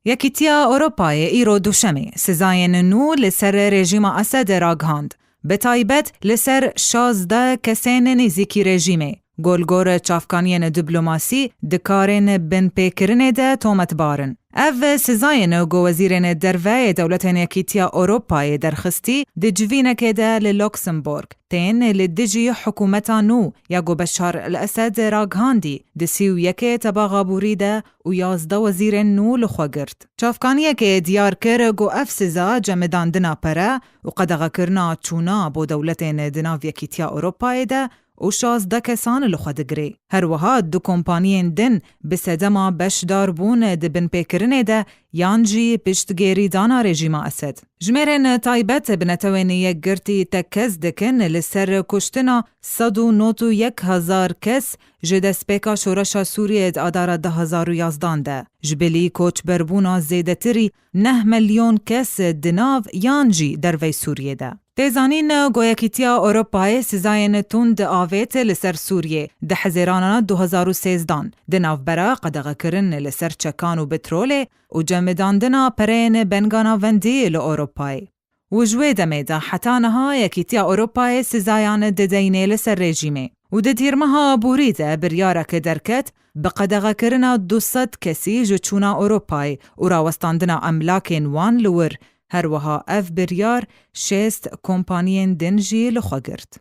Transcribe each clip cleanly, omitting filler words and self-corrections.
یکیتیا اروپای ایرو دوشمی سزاین نو لسر رژیم اسد راگهاند. به تایبت لسر 16 کسین نزیکی رژیمه. گلگور چافکانین دیپلماسی دکارن بن پیکرنه ده تومت بارن. او سزاین گو وزیرن دروی دولتن یکیتیا اروپای درخستی دجوینه که ده للوکسمبورگ. تین لدجی حکومتا نو یا گو بشار الاسد راگهاندی دسیو یکی تباغا بوریده و 11 وزیرن نو لخوگرد. چافکانیه که دیار کر گو اف سزا جمدان دنا پره و قدغا کرنا چونا بو دولتن دناو یکیتیا اروپای ده و 16 کسان لخوادگری. هر وها دو کمپانیین دن بسدما بشدار بون دبن پیکرنه ده یانجی پشتگیری دانا رژیم اسد. جمیرن تایبت بنتوینی یک گرتی تکز دکن لسر کشتنا 191,000 کس جده سپیکا شورش سوریه اداره 2011 ده. جبلی کوچ بربونا زیده تری 9 میلیون کس دناو یانجی در وی سوریه ده. تیزانین گویکیتیا اروپای سزاین تند آویت لسر سوریه ده حزیرانان 2013 دناو برا قدغه کرن لسر چکان و بتروله و جمدان دنا پرین بنگانا وندی لأوروپای. و جوی دمیده حتانها یکیتیا اروپای سزایان ددینه لسر رژیمه. و دتیرمها بوریده بریارک درکت بقدغه کرنا 200 کسی جچونا اروپای و راوستاندنا املاکین وان لور هر وها اف بریار 6 کمپانیین دنجی لخوگرد.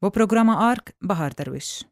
و پروگرام آرک بهار درویش.